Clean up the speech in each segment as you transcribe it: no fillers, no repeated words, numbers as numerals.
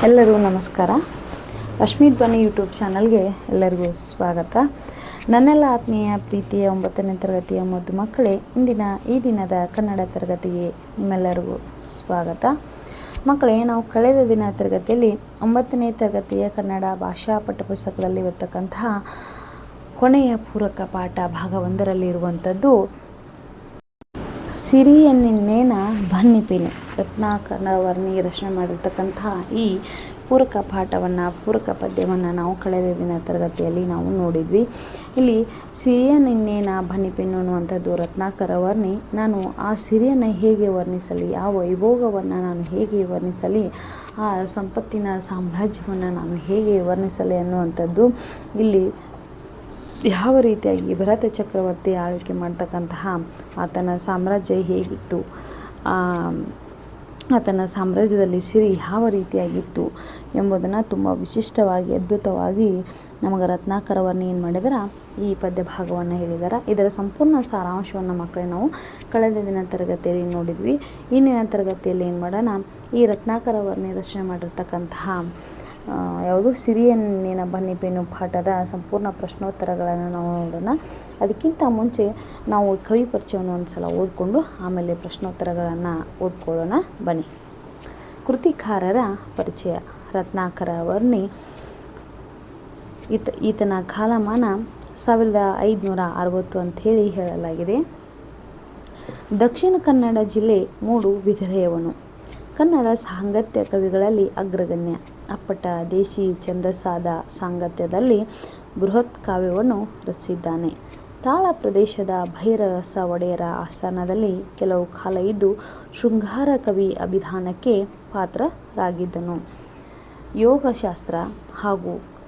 ಎಲ್ಲರೂ ನಮಸ್ಕಾರ. ರಶ್ಮಿ ಧ್ವನಿ ಯೂಟ್ಯೂಬ್ ಚಾನಲ್ಗೆ ಎಲ್ಲರಿಗೂ ಸ್ವಾಗತ. ನನ್ನೆಲ್ಲ ಆತ್ಮೀಯ ಪ್ರೀತಿಯ 9ನೇ ತರಗತಿಯ ಮುದ್ದು ಮಕ್ಕಳೇ, ಈ ದಿನದ ಕನ್ನಡ ತರಗತಿಗೆ ನಿಮ್ಮೆಲ್ಲರಿಗೂ ಸ್ವಾಗತ. ಮಕ್ಕಳೇ, ನಾವು ಕಳೆದ ದಿನ ತರಗತಿಯಲ್ಲಿ 9ನೇ ತರಗತಿಯ ಕನ್ನಡ ಭಾಷಾ ಪಠ್ಯಪುಸ್ತಕದಲ್ಲಿ ಇರತಕ್ಕಂತಹ ಕೊನೆಯ ಪೂರಕ ಪಾಠ ಭಾಗ 1ರಲ್ಲಿ ಇರುವಂಥದ್ದು ಸಿರಿಯನ್ನಿನ್ನೇನ ಬನ್ನಿಪೇನು ರತ್ನಾಕರ ವರ್ಣಿ ರಚನೆ ಮಾಡಿರ್ತಕ್ಕಂತಹ ಈ ಪೂರಕ ಪಾಠವನ್ನು, ಪೂರಕ ಪದ್ಯವನ್ನು ನಾವು ಕಳೆದ ದಿನ ತರಗತಿಯಲ್ಲಿ ನಾವು ನೋಡಿದ್ವಿ. ಇಲ್ಲಿ ಸಿರಿಯನ್ನಿನ್ನೇನ ಬನ್ನಿಪೇನು ಅನ್ನುವಂಥದ್ದು ರತ್ನಾಕರ ವರ್ಣಿ. ನಾನು ಆ ಸಿರಿಯನ್ನು ಹೇಗೆ ವರ್ಣಿಸಲಿ, ಆ ವೈಭೋಗವನ್ನು ನಾನು ಹೇಗೆ ವರ್ಣಿಸಲಿ, ಆ ಸಂಪತ್ತಿನ ಸಾಮ್ರಾಜ್ಯವನ್ನು ನಾನು ಹೇಗೆ ವರ್ಣಿಸಲಿ ಅನ್ನುವಂಥದ್ದು ಇಲ್ಲಿ ಯಾವ ರೀತಿಯಾಗಿ ಭರತ ಚಕ್ರವರ್ತಿ ಆಳ್ವಿಕೆ ಮಾಡ್ತಕ್ಕಂತಹ ಆತನ ಸಾಮ್ರಾಜ್ಯ ಹೇಗಿತ್ತು, ಆತನ ಸಾಮ್ರಾಜ್ಯದಲ್ಲಿ ಸಿರಿ ಯಾವ ರೀತಿಯಾಗಿತ್ತು ಎಂಬುದನ್ನು ತುಂಬ ವಿಶಿಷ್ಟವಾಗಿ, ಅದ್ಭುತವಾಗಿ ನಮಗೆ ರತ್ನಾಕರ ವರ್ಣಿ ಏನು ಮಾಡಿದಾರೆ, ಈ ಪದ್ಯ ಭಾಗವನ್ನು ಹೇಳಿದ್ದಾರೆ. ಇದರ ಸಂಪೂರ್ಣ ಸಾರಾಂಶವನ್ನು ಮಕ್ಕಳೇ ನಾವು ಕಳೆದ ದಿನ ತರಗತಿಯಲ್ಲಿ ನೋಡಿದ್ವಿ. ಇಂದಿನ ತರಗತಿಯಲ್ಲಿ ಏನು ಮಾಡೋಣ, ಈ ರತ್ನಾಕರ ವರ್ಣಿ ರಚನೆ ಮಾಡಿರ್ತಕ್ಕಂತಹ ಯಾವುದು ಸಿರಿಯನ್ನೇನ ಬನ್ನಿಪೇನು ಪಾಠದ ಸಂಪೂರ್ಣ ಪ್ರಶ್ನೋತ್ತರಗಳನ್ನು ನಾವು ನೋಡೋಣ. ಅದಕ್ಕಿಂತ ಮುಂಚೆ ನಾವು ಕವಿ ಪರಿಚಯವನ್ನು ಒಂದು ಸಲ ಓದಿಕೊಂಡು ಆಮೇಲೆ ಪ್ರಶ್ನೋತ್ತರಗಳನ್ನು ಓದ್ಕೊಳ್ಳೋಣ ಬನ್ನಿ. ಕೃತಿಕಾರರ ಪರಿಚಯ. ರತ್ನಾಕರ ವರ್ಣಿ ಈತನ ಕಾಲಮಾನ 1560 ಅಂಥೇಳಿ ಹೇಳಲಾಗಿದೆ. ದಕ್ಷಿಣ ಕನ್ನಡ ಜಿಲ್ಲೆ ಮೂಡು ಬಿದಿರೆಯವನು. ಕನ್ನಡ ಸಾಂಗತ್ಯ ಕವಿಗಳಲ್ಲಿ ಅಗ್ರಗಣ್ಯ. ಅಪ್ಪಟ ದೇಶಿ ಛಂದಸ್ಸಾದ ಸಾಂಗತ್ಯದಲ್ಲಿ ಬೃಹತ್ ಕಾವ್ಯವನ್ನು ರಚಿಸಿದ್ದಾನೆ. ತಾಳ ಪ್ರದೇಶದ ಭೈರರಸ ಒಡೆಯರ ಆಸ್ಥಾನದಲ್ಲಿ ಕೆಲವು ಕಾಲ ಇದ್ದು ಶೃಂಗಾರ ಕವಿ ಅಭಿಧಾನಕ್ಕೆ ಪಾತ್ರರಾಗಿದ್ದನು. ಯೋಗಶಾಸ್ತ್ರ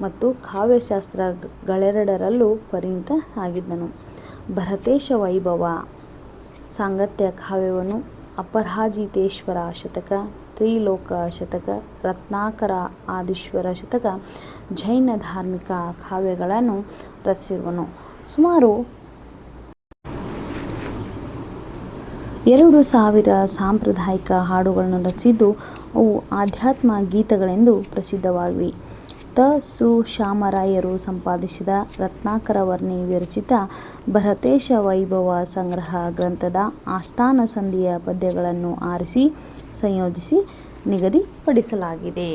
ಮತ್ತು ಕಾವ್ಯಶಾಸ್ತ್ರಗಳೆರಡರಲ್ಲೂ ಪರಿಣಿತ ಆಗಿದ್ದನು. ಭರತೇಶ ವೈಭವ ಸಾಂಗತ್ಯ ಕಾವ್ಯವನ್ನು ಅಪರಾಜಿತೇಶ್ವರ ಶತಕ, ತ್ರಿಲೋಕ ಶತಕ, ರತ್ನಾಕರ ಆದೀಶ್ವರ ಶತಕ, ಜೈನ ಧಾರ್ಮಿಕ ಕಾವ್ಯಗಳನ್ನು ರಚಿಸಿರುವನು. ಸುಮಾರು 2000 ಸಾಂಪ್ರದಾಯಿಕ ಹಾಡುಗಳನ್ನು ರಚಿಸಿದ್ದು ಅವು ಆಧ್ಯಾತ್ಮ ಗೀತಗಳೆಂದು ಪ್ರಸಿದ್ಧವಾಗಿವೆ. ಸು ಶಾಮರಾಯರು ಸಂಪಾದಿಸಿದ ರತ್ನಾಕರ ವರ್ಣಿ ವಿರಚಿತ ಭರತೇಶ ವೈಭವ ಸಂಗ್ರಹ ಗ್ರಂಥದ ಆಸ್ಥಾನ ಸಂಧಿಯ ಪದ್ಯಗಳನ್ನು ಆರಿಸಿ ಸಂಯೋಜಿಸಿ ನಿಗದಿಪಡಿಸಲಾಗಿದೆ.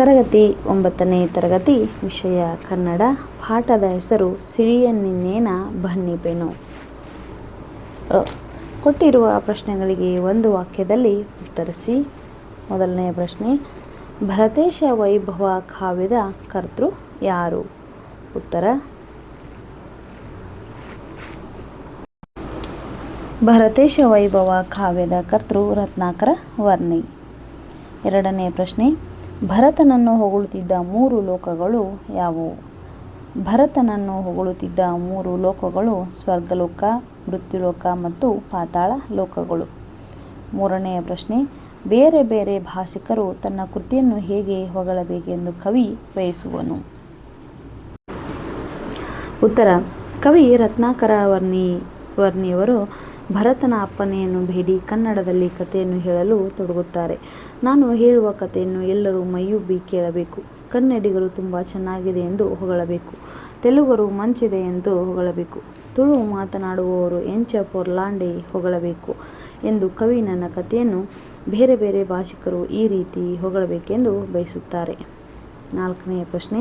ತರಗತಿ 9ನೇ ತರಗತಿ, ವಿಷಯ ಕನ್ನಡ. ಪಾಠದ ಹೆಸರು ಸಿರಿಯನ್ನಿನ್ನೇನ ಬನ್ನಿಪೇನು. ಕೊಟ್ಟಿರುವ ಪ್ರಶ್ನೆಗಳಿಗೆ ಒಂದು ವಾಕ್ಯದಲ್ಲಿ ಉತ್ತರಿಸಿ. ಮೊದಲನೆಯ ಪ್ರಶ್ನೆ, ಭರತೇಶ ವೈಭವ ಕಾವ್ಯದ ಕರ್ತೃ ಯಾರು? ಉತ್ತರ, ಭರತೇಶ ವೈಭವ ಕಾವ್ಯದ ಕರ್ತೃ ರತ್ನಾಕರ ವರ್ಣಿ. ಎರಡನೇ ಪ್ರಶ್ನೆ, ಭರತನನ್ನು ಹೊಗಳುತ್ತಿದ್ದ 3 ಲೋಕಗಳು ಯಾವುವು? ಭರತನನ್ನು ಹೊಗಳುತ್ತಿದ್ದ 3 ಲೋಕಗಳು ಸ್ವರ್ಗಲೋಕ, ಮೃತ್ಯುಲೋಕ ಮತ್ತು ಪಾತಾಳ ಲೋಕಗಳು. ಮೂರನೆಯ ಪ್ರಶ್ನೆ, ಬೇರೆ ಬೇರೆ ಭಾಷಿಕರು ತನ್ನ ಕೃತಿಯನ್ನು ಹೇಗೆ ಹೊಗಳಬೇಕೆಂದು ಕವಿ ಬಯಸುವನು? ಉತ್ತರ, ಕವಿ ರತ್ನಾಕರ ವರ್ಣಿಯವರು ಭರತನ ಅಪ್ಪನೆಯನ್ನು ಬೇಡಿ ಕನ್ನಡದಲ್ಲಿ ಕಥೆಯನ್ನು ಹೇಳಲು ತೊಡಗುತ್ತಾರೆ. ನಾನು ಹೇಳುವ ಕಥೆಯನ್ನು ಎಲ್ಲರೂ ಮೈಯುಬ್ಬಿ ಕೇಳಬೇಕು. ಕನ್ನಡಿಗರು ತುಂಬ ಚೆನ್ನಾಗಿದೆ ಎಂದು ಹೊಗಳಬೇಕು. ತೆಲುಗರು ಮಂಚಿದೆ ಎಂದು ಹೊಗಳಬೇಕು. ತುಳು ಮಾತನಾಡುವವರು ಎಂಚ ಪೊರ್ಲಾಂಡೆ ಹೊಗಳಬೇಕು ಎಂದು ಕವಿ ನನ್ನ ಕಥೆಯನ್ನು ಬೇರೆ ಬೇರೆ ಭಾಷಿಕರು ಈ ರೀತಿ ಹೊಗಳಬೇಕೆಂದು ಬಯಸುತ್ತಾರೆ. ನಾಲ್ಕನೆಯ ಪ್ರಶ್ನೆ,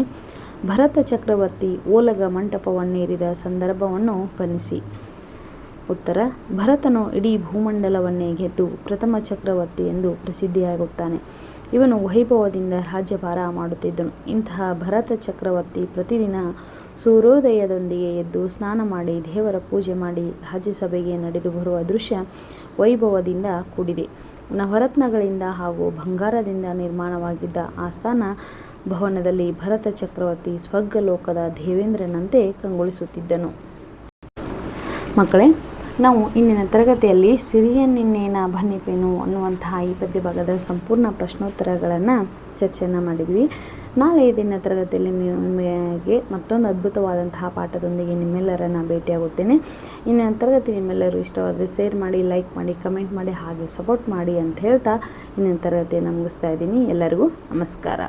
ಭರತ ಚಕ್ರವರ್ತಿ ಓಲಗ ಮಂಟಪವನ್ನೇರಿದ ಸಂದರ್ಭವನ್ನು ಬಣ್ಣಿಸಿ. ಉತ್ತರ, ಭರತನು ಇಡೀ ಭೂಮಂಡಲವನ್ನೇ ಗೆದ್ದು ಪ್ರಥಮ ಚಕ್ರವರ್ತಿ ಎಂದು ಪ್ರಸಿದ್ಧಿಯಾಗುತ್ತಾನೆ. ಇವನು ವೈಭವದಿಂದ ರಾಜ್ಯಭಾರ ಮಾಡುತ್ತಿದ್ದನು. ಇಂತಹ ಭರತ ಚಕ್ರವರ್ತಿ ಪ್ರತಿದಿನ ಸೂರ್ಯೋದಯದೊಂದಿಗೆ ಎದ್ದು ಸ್ನಾನ ಮಾಡಿ ದೇವರ ಪೂಜೆ ಮಾಡಿ ರಾಜ್ಯಸಭೆಗೆ ನಡೆದು ಬರುವ ದೃಶ್ಯ ವೈಭವದಿಂದ ಕೂಡಿದೆ. ನವರತ್ನಗಳಿಂದ ಹಾಗೂ ಬಂಗಾರದಿಂದ ನಿರ್ಮಾಣವಾಗಿದ್ದ ಆಸ್ಥಾನ ಭವನದಲ್ಲಿ ಭರತ ಚಕ್ರವರ್ತಿ ಸ್ವರ್ಗಲೋಕದ ದೇವೇಂದ್ರನಂತೆ ಕಂಗೊಳಿಸುತ್ತಿದ್ದನು. ಮಕ್ಕಳೇ, ನಾವು ಇಂದಿನ ತರಗತಿಯಲ್ಲಿ ಸಿರಿಯನ್ನಿನ್ನೇನ ಬನ್ನಿಪೇನು ಅನ್ನುವಂತಹ ಈ ಪದ್ಯ ಭಾಗದ ಸಂಪೂರ್ಣ ಪ್ರಶ್ನೋತ್ತರಗಳನ್ನು ಚರ್ಚೆಯನ್ನು ಮಾಡಿದ್ವಿ. ನಾಳೆ ದಿನ ತರಗತಿಯಲ್ಲಿ ನಿಮಗೆ ಮತ್ತೊಂದು ಅದ್ಭುತವಾದಂತಹ ಪಾಠದೊಂದಿಗೆ ನಿಮ್ಮೆಲ್ಲರನ್ನು ಭೇಟಿಯಾಗುತ್ತೇನೆ. ಇಂದಿನ ತರಗತಿ ನಿಮ್ಮೆಲ್ಲರೂ ಇಷ್ಟವಾದರೆ ಶೇರ್ ಮಾಡಿ, ಲೈಕ್ ಮಾಡಿ, ಕಮೆಂಟ್ ಮಾಡಿ, ಹಾಗೆ ಸಪೋರ್ಟ್ ಮಾಡಿ ಅಂತ ಹೇಳ್ತಾ ಇಂದಿನ ತರಗತಿಯನ್ನು ಮುಗಿಸ್ತಾ ಇದ್ದೀನಿ. ಎಲ್ಲರಿಗೂ ನಮಸ್ಕಾರ.